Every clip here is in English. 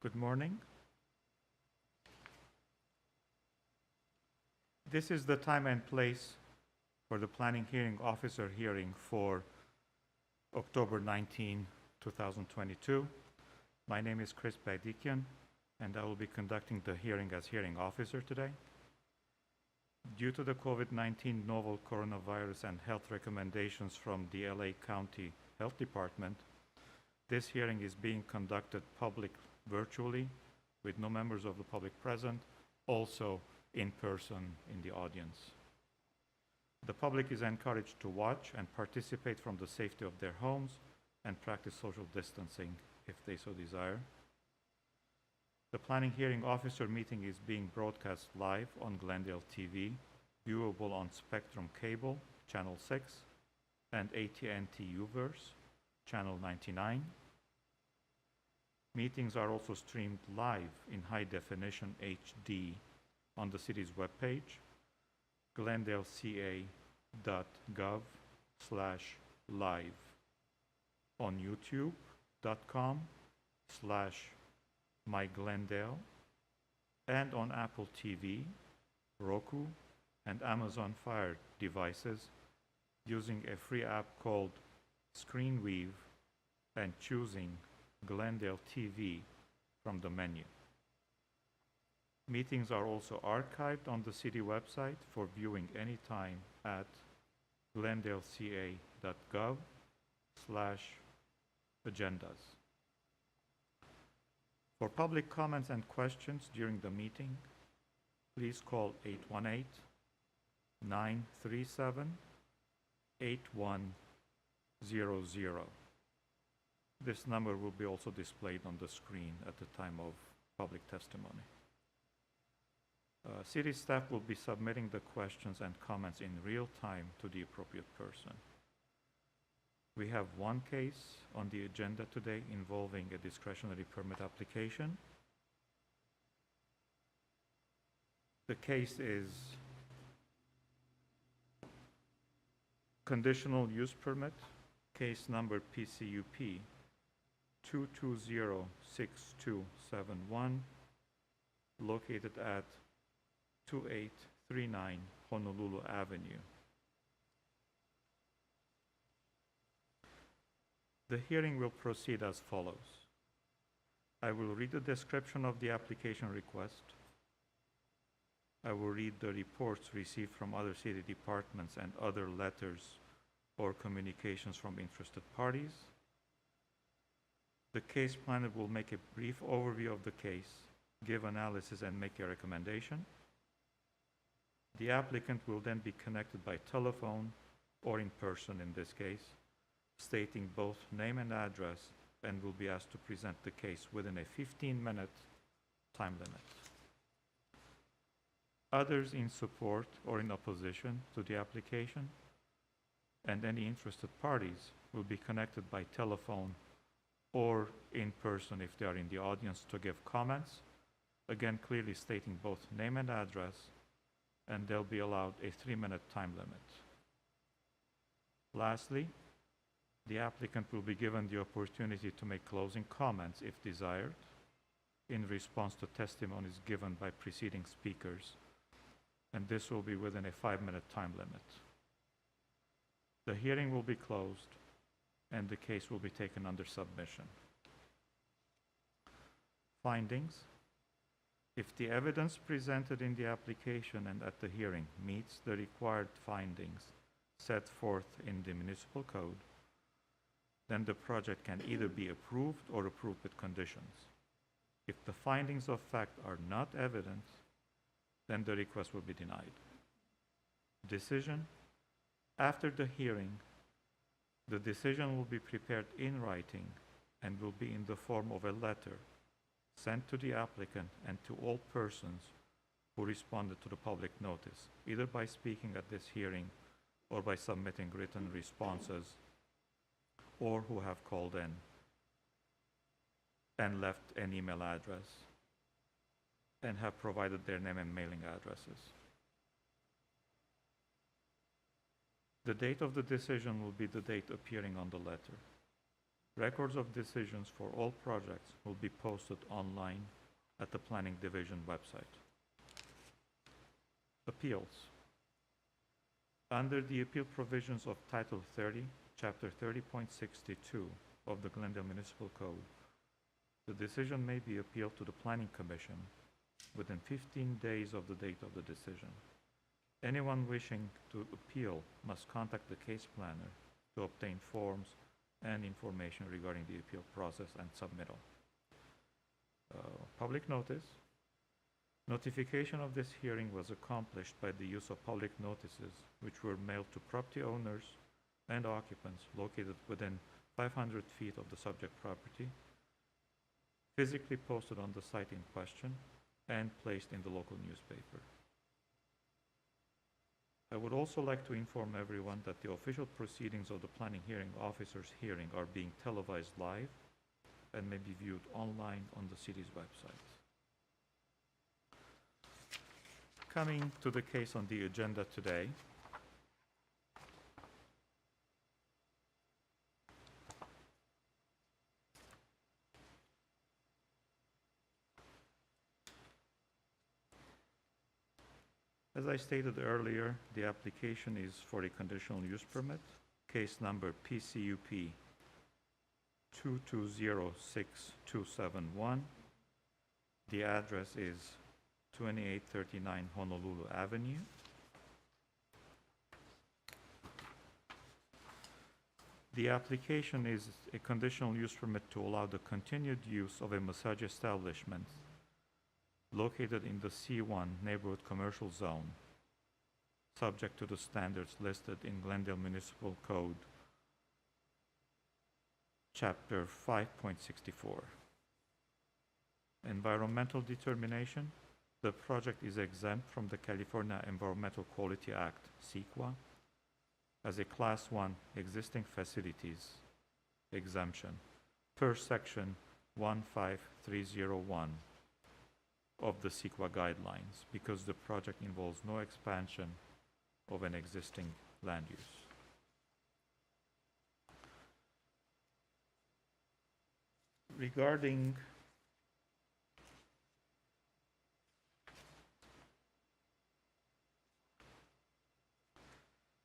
Good morning. This is the time and place for the Planning Hearing Officer hearing for October 19, 2022. My name is Chris Badikian, and I will be conducting the hearing as hearing officer today. Due to the COVID-19 novel coronavirus and health recommendations from the LA County Health Department, this hearing is being conducted public virtually with no members of the public present, also in person in the audience. The public is encouraged to watch and participate from the safety of their homes and practice social distancing if they so desire. The Planning Hearing Officer meeting is being broadcast live on Glendale TV, viewable on Spectrum Cable, Channel 6, and AT&T Uverse, Channel 99. Meetings are also streamed live in high definition HD on the city's webpage, glendaleca.gov/live, on youtube.com/myglendale, and on Apple TV, Roku, and Amazon Fire devices using a free app called ScreenWeave and choosing Glendale TV from the menu. Meetings are also archived on the city website for viewing anytime at glendaleca.gov/agendas. For public comments and questions during the meeting, please call 818-937-8100. This number will be also displayed on the screen at the time of public testimony. City staff will be submitting the questions and comments in real time to the appropriate person. We have one case on the agenda today involving a discretionary permit application. The case is Conditional Use Permit, case number PCUP 2206271, located at 2839 Honolulu Avenue. The hearing will proceed as follows. I will read the description of the application request. I will read the reports received from other city departments and other letters or communications from interested parties. The case planner will make a brief overview of the case, give analysis, and make a recommendation. The applicant will then be connected by telephone or in person in this case, stating both name and address, and will be asked to present the case within a 15-minute time limit. Others in support or in opposition to the application and any interested parties will be connected by telephone or in person if they are in the audience to give comments, again clearly stating both name and address, and they'll be allowed a 3-minute time limit. Lastly, the applicant will be given the opportunity to make closing comments if desired in response to testimonies given by preceding speakers, and this will be within a 5-minute time limit. The hearing will be closed and the case will be taken under submission. Findings. If the evidence presented in the application and at the hearing meets the required findings set forth in the municipal code, then the project can either be approved or approved with conditions. If the findings of fact are not evident, then the request will be denied. Decision. After the hearing, the decision will be prepared in writing and will be in the form of a letter sent to the applicant and to all persons who responded to the public notice, either by speaking at this hearing or by submitting written responses, or who have called in and left an email address and have provided their name and mailing addresses. The date of the decision will be the date appearing on the letter. Records of decisions for all projects will be posted online at the Planning Division website. Appeals. Under the appeal provisions of Title 30, Chapter 30.62 of the Glendale Municipal Code, the decision may be appealed to the Planning Commission within 15 days of the date of the decision. Anyone wishing to appeal must contact the case planner to obtain forms and information regarding the appeal process and submittal. Public notice. Notification of this hearing was accomplished by the use of public notices, which were mailed to property owners and occupants located within 500 feet of the subject property, physically posted on the site in question, and placed in the local newspaper. I would also like to inform everyone that the official proceedings of the planning hearing officer's hearing are being televised live and may be viewed online on the city's website. Coming to the case on the agenda today, as I stated earlier, the application is for a conditional use permit, case number PCUP 2206271. The address is 2839 Honolulu Avenue. The application is a conditional use permit to allow the continued use of a massage establishment located in the C1 Neighborhood Commercial Zone, subject to the standards listed in Glendale Municipal Code, Chapter 5.64. Environmental determination. The project is exempt from the California Environmental Quality Act, CEQA, as a Class 1 existing facilities exemption per Section 15301 of the CEQA guidelines, because the project involves no expansion of an existing land use.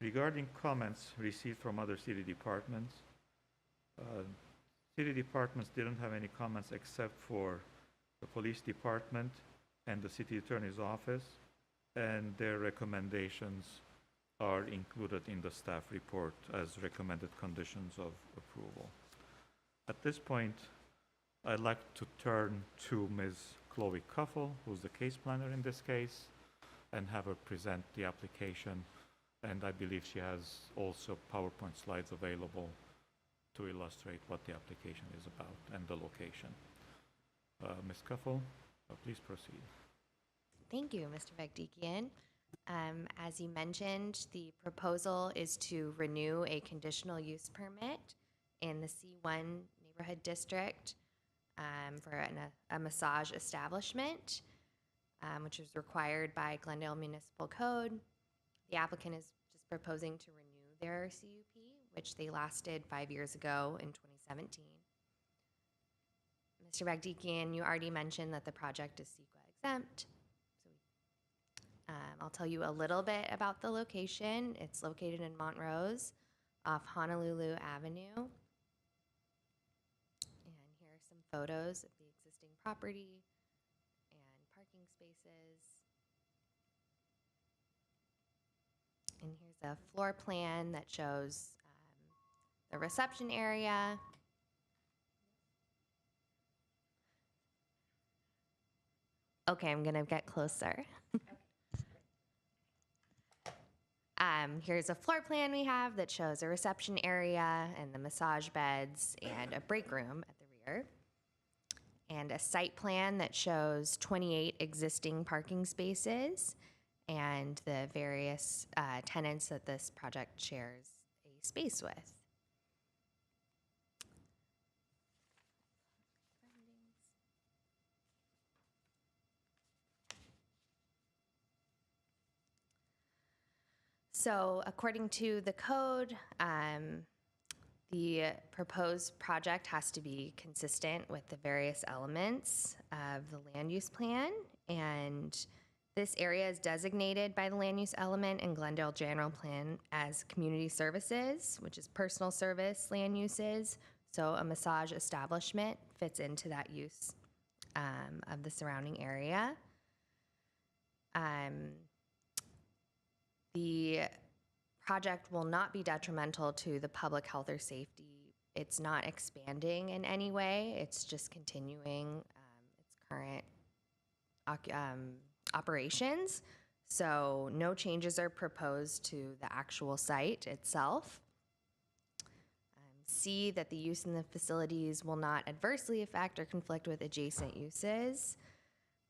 Regarding comments received from other city departments, city departments didn't have any comments except for the police department and the city attorney's office, and their recommendations are included in the staff report as recommended conditions of approval. At this point, I'd like to turn to Ms. Chloe Cuffle, who's the case planner in this case, and have her present the application. And I believe she has also PowerPoint slides available to illustrate what the application is about and the location. Ms. Cuffle, please proceed. Thank you, Mr. Vagdikian. As you mentioned, the proposal is to renew a conditional use permit in the C1 neighborhood district for a massage establishment, which is required by Glendale Municipal Code. The applicant is just proposing to renew their CUP, which they lasted 5 years ago in 2017. Mr. Vagdikian, you already mentioned that the project is CEQA exempt. So I'll tell you a little bit about the location. It's located in Montrose off Honolulu Avenue. And here are some photos of the existing property and parking spaces. And here's a floor plan that shows the reception area. Okay, I'm gonna get closer. Here's a floor plan we have that shows a reception area and the massage beds and a break room at the rear. And a site plan that shows 28 existing parking spaces and the various tenants that this project shares a space with. So according to the code, The proposed project has to be consistent with the various elements of the land use plan, and this area is designated by the land use element in Glendale General Plan as community services, which is personal service land uses. So a massage establishment fits into that use of the surrounding area. The project will not be detrimental to the public health or safety. It's not expanding in any way. It's just continuing its current operations. So no changes are proposed to the actual site itself. C, that the use in the facilities will not adversely affect or conflict with adjacent uses.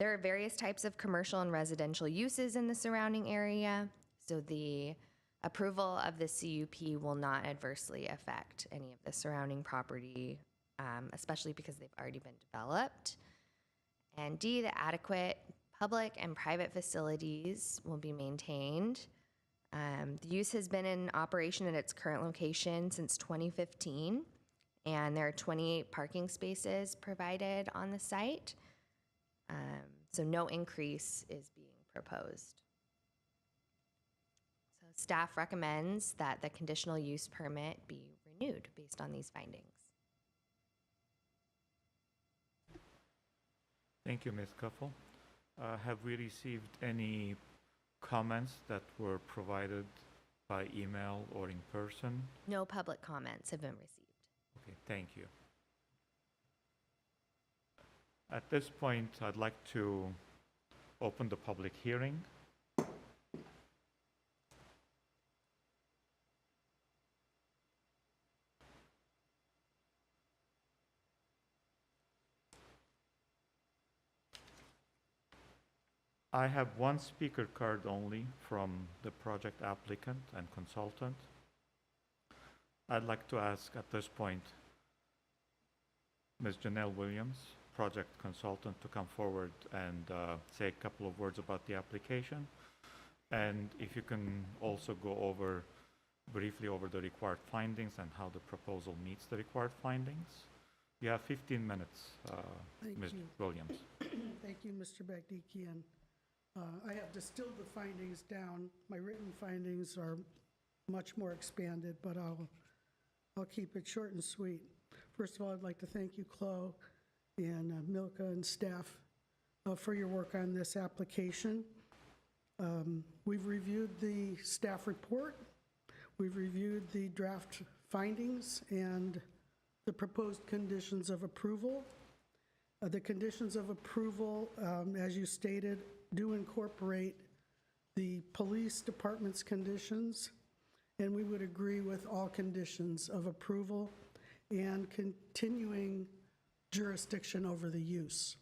There are various types of commercial and residential uses in the surrounding area, so the approval of the CUP will not adversely affect any of the surrounding property, especially because they've already been developed. And D, the adequate public and private facilities will be maintained. The use has been in operation at its current location since 2015, and there are 28 parking spaces provided on the site. So no increase is being proposed. So staff recommends that the conditional use permit be renewed based on these findings. Thank you, Ms. Kuffel. Have we received any comments that were provided by email or in person? No public comments have been received. Okay, thank you. At this point, I'd like to open the public hearing. I have one speaker card only from the project applicant and consultant. I'd like to ask at this point Ms. Janelle Williams, project consultant, to come forward and say a couple of words about the application. And if you can also go briefly over the required findings and how the proposal meets the required findings. You have 15 minutes, Ms. Williams. Thank you, Mr. Bagdikian. I have distilled the findings down. My written findings are much more expanded, but I'll keep it short and sweet. First of all, I'd like to thank you, Chloe and Milka and staff for your work on this application. We've reviewed the staff report. We've reviewed the draft findings and the proposed conditions of approval. The conditions of approval, as you stated, do incorporate the police department's conditions, and we would agree with all conditions of approval and continuing jurisdiction over the use.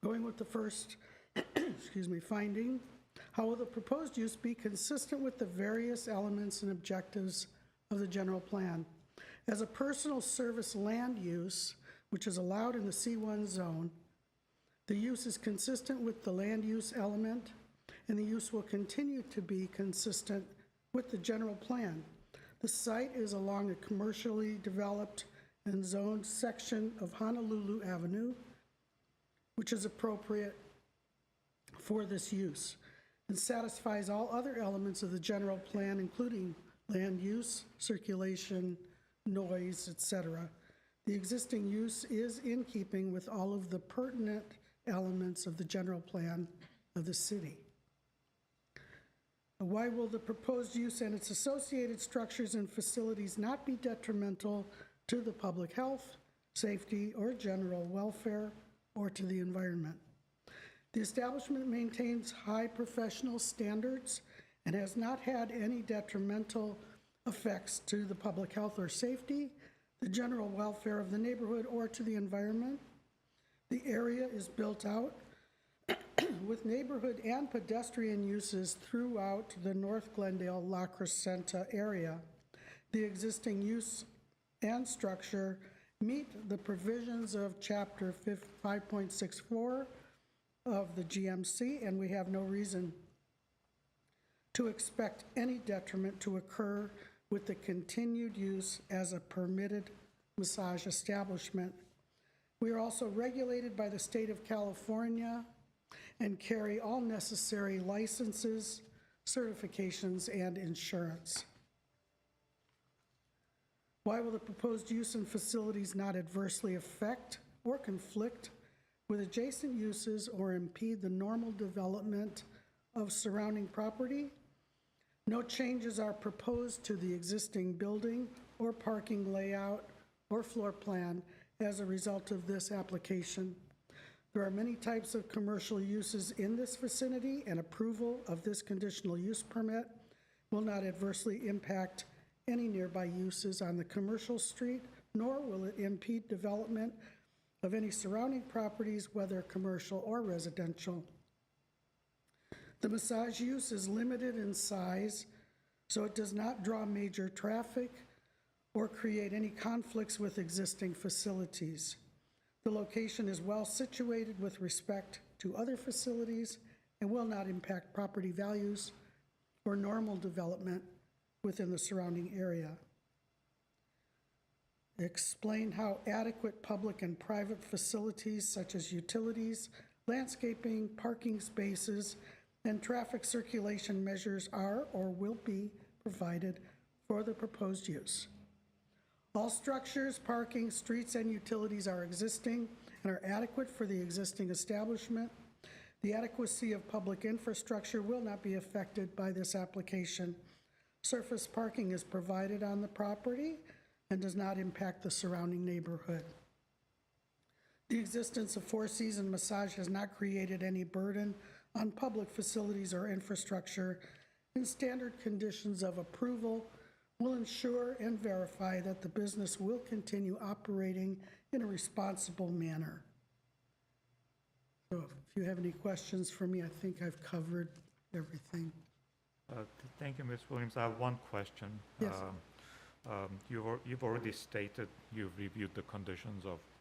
Going with the first finding, how will the proposed use be consistent with the various elements and objectives of the general plan? As a personal service land use, which is allowed in the C1 zone, the use is consistent with the land use element, and the use will continue to be consistent with the general plan. The site is along a commercially developed and zoned section of Honolulu Avenue, which is appropriate for this use and satisfies all other elements of the general plan, including land use, circulation, noise, etc. The existing use is in keeping with all of the pertinent elements of the general plan of the city. Why will the proposed use and its associated structures and facilities not be detrimental to the public health, safety, or general welfare, or to the environment? The establishment maintains high professional standards and has not had any detrimental effects to the public health or safety, the general welfare of the neighborhood, or to the environment. The area is built out with neighborhood and pedestrian uses throughout the North Glendale La Crescenta area. The existing use and structure meet the provisions of Chapter 5.64 of the GMC, and we have no reason to expect any detriment to occur with the continued use as a permitted massage establishment. We are also regulated by the state of California and carry all necessary licenses, certifications, and insurance. Why will the proposed use and facilities not adversely affect or conflict with adjacent uses or impede the normal development of surrounding property? No changes are proposed to the existing building or parking layout or floor plan as a result of this application. There are many types of commercial uses in this vicinity, and approval of this conditional use permit will not adversely impact any nearby uses on the commercial street, nor will it impede development of any surrounding properties, whether commercial or residential. The massage use is limited in size, so it does not draw major traffic or create any conflicts with existing facilities. The location is well situated with respect to other facilities and will not impact property values or normal development within the surrounding area. Explain how adequate public and private facilities such as utilities, landscaping, parking spaces, and traffic circulation measures are or will be provided for the proposed use. All structures, parking, streets, and utilities are existing and are adequate for the existing establishment. The adequacy of public infrastructure will not be affected by this application. Surface parking is provided on the property and does not impact the surrounding neighborhood. The existence of Four Seasons Massage has not created any burden on public facilities or infrastructure, and standard conditions of approval will ensure and verify that the business will continue operating in a responsible manner. So if you have any questions for me, I think I've covered everything. Thank you, Ms. Williams. I have one question. Yes. You've already stated you've reviewed the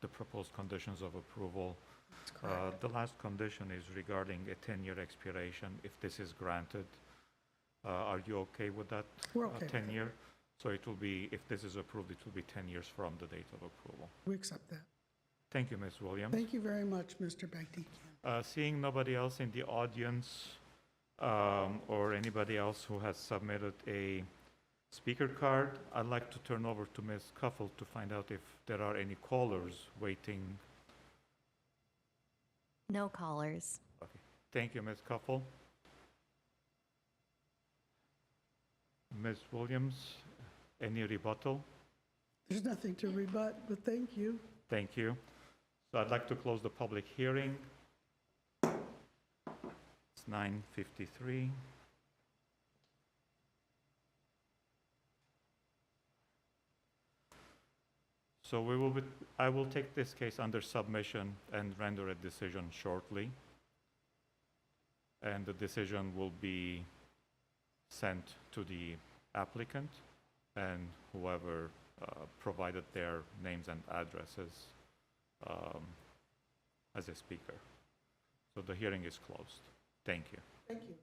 proposed conditions of approval. That's correct. The last condition is regarding a 10-year expiration if this is granted. Are you okay with that? We're okay with 10 year? So it will be, if this is approved, it will be 10 years from the date of approval. We accept that. Thank you, Ms. Williams. Thank you very much, Mr. Bagdikian. Seeing nobody else in the audience or anybody else who has submitted a speaker card, I'd like to turn over to Ms. Cuffle to find out if there are any callers waiting. No callers. Okay. Thank you, Ms. Cuffle. Ms. Williams, any rebuttal? There's nothing to rebut, but thank you. Thank you. So I'd like to close the public hearing. It's 9:53. So I will take this case under submission and render a decision shortly. And the decision will be sent to the applicant and whoever provided their names and addresses as a speaker. So the hearing is closed. Thank you. Thank you.